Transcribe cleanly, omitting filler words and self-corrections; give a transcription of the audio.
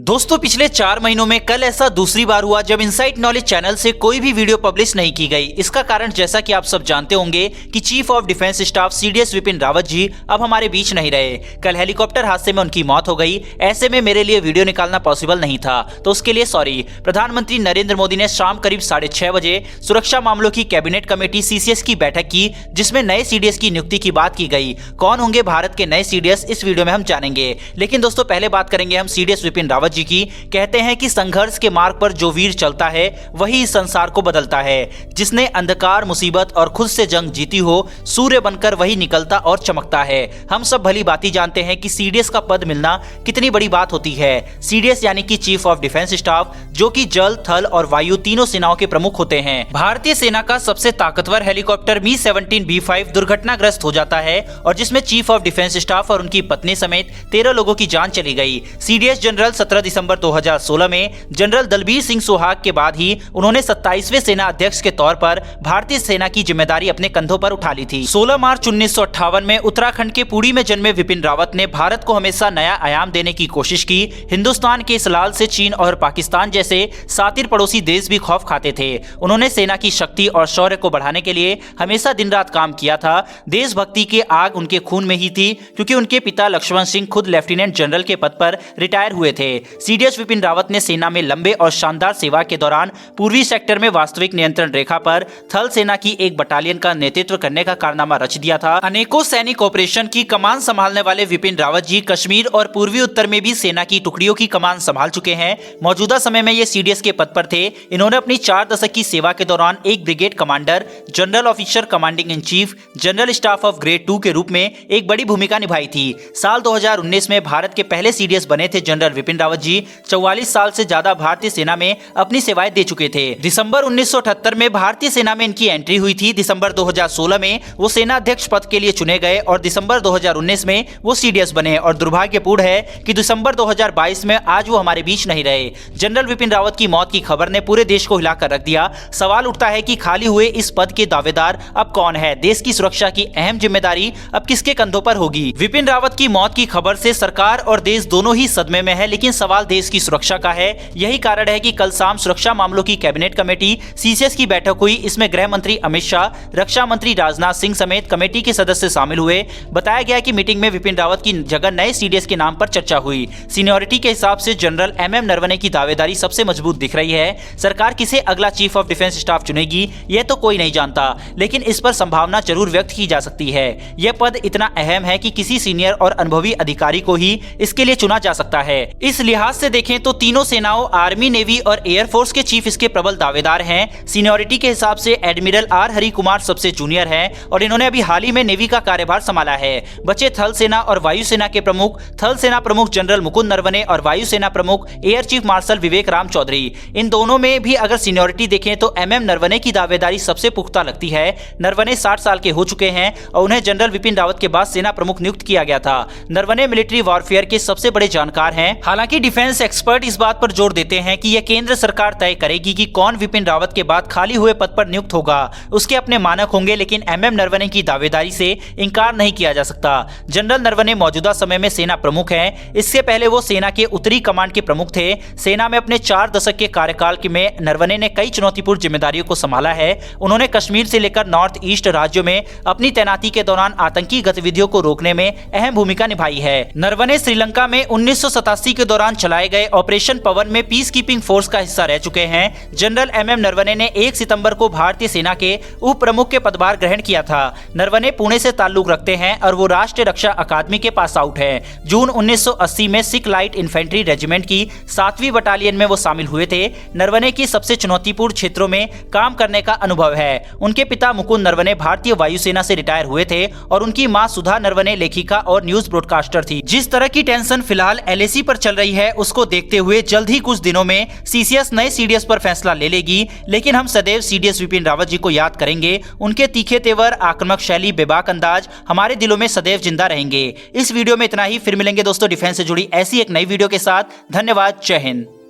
दोस्तों पिछले 4 महीनों में कल ऐसा दूसरी बार हुआ जब इनसाइट नॉलेज चैनल से कोई भी वीडियो पब्लिश नहीं की गई। इसका कारण जैसा कि आप सब जानते होंगे कि chief of defence staff CDS Vipin Rawat ji अब हमारे बीच नहीं रहे। कल हेलीकॉप्टर हादसे में उनकी मौत हो गई। ऐसे में मेरे लिए वीडियो निकालना पॉसिबल नहीं था, तो उसके लिए सॉरी। प्रधानमंत्री नरेंद्र मोदी ने शाम करीब 6:30 बजे सुरक्षा मामलों की कैबिनेट कमेटी सीसीएस की बैठक की, जिसमें नए सीडीएस की नियुक्ति की बात की गई। कौन होंगे भारत के नए सीडीएस, इस वीडियो में हम जानेंगे। लेकिन दोस्तों पहले बात करेंगे हम सीडीएस विपिन रावत जी की। कहते हैं कि संघर्ष के मार्ग पर जो वीर चलता है वही इस संसार को बदलता है। जिसने अंधकार, मुसीबत और खुद से जंग जीती हो, सूर्य बनकर वही निकलता और चमकता है। हम सब भली भांति जानते हैं कि सीडीएस का पद मिलना कितनी बड़ी बात होती है। सीडीएस यानी कि चीफ ऑफ डिफेंस स्टाफ, जो कि जल, थल और वायु तीनों सेनाओं के प्रमुख होते हैं। भारतीय सेना का सबसे ताकतवर हेलीकॉप्टर मी-17 B5 दुर्घटनाग्रस्त हो जाता है और जिसमें चीफ ऑफ डिफेंस स्टाफ और उनकी पत्नी समेत 13 लोगों की जान चली गई। सीडीएस जनरल 17 दिसंबर 2016 में जनरल दलबीर सिंह सुहाग के बाद ही उन्होंने 27वें सेना अध्यक्ष के तौर पर भारतीय सेना की जिम्मेदारी अपने कंधों पर उठा ली थी। 16 मार्च 1958 में उत्तराखंड के पुरी में जन्मे विपिन रावत ने भारत को हमेशा नया आयाम देने की कोशिश की। हिंदुस्तान के इस लाल से चीन और पाकिस्तान जैसे सातिर पड़ोसी देश भी खौफ खाते थे। उन्होंने सेना की शक्ति और शौर्य को बढ़ाने के लिए हमेशा दिन रात काम किया था। देशभक्ति की आग उनके खून में ही थी, क्योंकि उनके पिता लक्ष्मण सिंह खुद लेफ्टिनेंट जनरल के पद पर रिटायर हुए थे। सीडीएस विपिन रावत ने सेना में लंबे और शानदार सेवा के दौरान पूर्वी सेक्टर में वास्तविक नियंत्रण रेखा पर थल सेना की एक बटालियन का नेतृत्व करने का कारनामा रच दिया था। अनेकों सैनिक ऑपरेशन की कमान संभालने वाले विपिन रावत जी कश्मीर और पूर्वी उत्तर में भी सेना की टुकड़ियों की कमान संभाल चुके हैं। मौजूदा समय में ये सीडीएस के पद पर थे। इन्होंने अपनी 4 दशक की सेवा के दौरान एक brigade commander, general officer commanding in chief, general staff of grade 2 के रूप में एक बड़ी भूमिका निभाई थी। साल 2019 में भारत के पहले सीडीएस बने थे जनरल विपिन रावत जी। 44 साल से ज्यादा भारतीय सेना में अपनी सेवाएं दे चुके थे। दिसंबर 1978 में भारतीय सेना में इनकी एंट्री हुई थी। दिसंबर 2016 में वो सेना अध्यक्ष पद के लिए चुने गए और दिसंबर 2019 में वो सीडीएस बने। और दुर्भाग्यपूर्ण है कि दिसंबर 2022 में आज वो हमारे बीच नहीं रहे। जनरल विपिन रावत की मौत की खबर ने पूरे देश को हिलाकर रख दिया। सवाल उठता है कि खाली हुए इस पद के दावेदार अब कौन है? देश की सुरक्षा की अहम जिम्मेदारी अब किसके कंधों पर होगी? विपिन रावत की मौत की खबर से सरकार और देश दोनों ही सदमे में है, लेकिन सवाल देश की सुरक्षा का है। यही कारण है कि कल शाम सुरक्षा मामलों की कैबिनेट कमेटी सीसीएस की बैठक हुई। इसमें गृह मंत्री अमित शाह, रक्षा मंत्री राजनाथ सिंह समेत कमेटी के सदस्य शामिल हुए। बताया गया कि मीटिंग में विपिन रावत की जगह नए सीडीएस के नाम पर चर्चा हुई। सीनियोरिटी के हिसाब से जनरल एमएम नरवणे की दावेदारी सबसे मजबूत दिख रही है। सरकार किसे अगला चीफ ऑफ डिफेंस स्टाफ चुनेगी यह तो कोई नहीं जानता, लेकिन इस पर संभावना जरूर व्यक्त की जा सकती है। यह पद इतना अहम है कि किसी सीनियर और अनुभवी अधिकारी को ही इसके लिए चुना जा सकता है। इस लिहाज से देखें तो तीनों सेनाओं आर्मी, नेवी और एयरफोर्स के चीफ इसके प्रबल दावेदार हैं। सीनियोरिटी के हिसाब से एडमिरल आर हरि कुमार सबसे जूनियर हैं और इन्होंने अभी हाल ही में नेवी का कार्यभार संभाला है। बचे थल सेना और वायु सेना के प्रमुख। थल सेना प्रमुख जनरल मुकुंद नरवणे और वायु सेना प्रमुख एयर चीफ मार्शल विवेक राम चौधरी। इन दोनों में भी अगर सीनियोरिटी देखें तो एमएम नरवणे की दावेदारी सबसे पुख्ता लगती है। नरवणे 60 साल के हो चुके हैं और उन्हें जनरल विपिन रावत के बाद सेना प्रमुख नियुक्त किया गया था। नरवणे मिलिट्री वॉरफेयर के सबसे बड़े जानकार हैं। हालांकि डिफेंस एक्सपर्ट इस बात पर जोर देते हैं कि यह केंद्र सरकार तय करेगी कि कौन विपिन रावत के बाद खाली हुए पद पर नियुक्त होगा। उसके अपने मानक होंगे, लेकिन एमएम नरवणे की दावेदारी से इनकार नहीं किया जा सकता। जनरल नरवणे मौजूदा समय में सेना प्रमुख हैं। इससे पहले वो सेना के उत्तरी कमांड के प्रमुख थे। सेना में अपने 4 दशक के कार्यकाल में नरवणे ने कई चुनौतीपूर्ण जिम्मेदारियों को संभाला है। उन्होंने कश्मीर से लेकर नॉर्थ ईस्ट राज्यों में अपनी तैनाती के दौरान आतंकी गतिविधियों को रोकने में अहम भूमिका निभाई है। नरवणे श्रीलंका में 1987 के दौरान चलाए गए ऑपरेशन पवन में पीस कीपिंग फोर्स का हिस्सा रह चुके हैं। जनरल एमएम नरवणे ने 1 सितंबर को भारतीय सेना के उप प्रमुख के पदभार ग्रहण किया था। नरवणे पुणे से ताल्लुक रखते हैं और वो राष्ट्रीय रक्षा अकादमी के पास आउट है। जून 1980 में सिख लाइट इन्फेंट्री रेजिमेंट की 7वीं बटालियन में वो शामिल हुए थे। नरवणे की सबसे चुनौतीपूर्ण क्षेत्रों में काम करने का अनुभव है। उनके पिता मुकुंद नरवणे भारतीय वायुसेना से रिटायर हुए थे और उनकी मां सुधा नरवणे लेखिका और न्यूज ब्रॉडकास्टर थी। जिस तरह की टेंशन फिलहाल एलएसी पर चल रही है, उसको देखते हुए जल्द ही कुछ दिनों में सीसीएस नए सीडीएस पर फैसला ले लेगी। लेकिन हम सदैव सीडीएस विपिन रावत जी को याद करेंगे। उनके तीखे तेवर, आक्रामक शैली, बेबाक अंदाज हमारे दिलों में सदैव जिंदा रहेंगे। इस वीडियो में इतना ही। फिर मिलेंगे दोस्तों डिफेंस से जुड़ी ऐसी एक नई वीडियो के साथ। धन्यवाद। जय हिंद।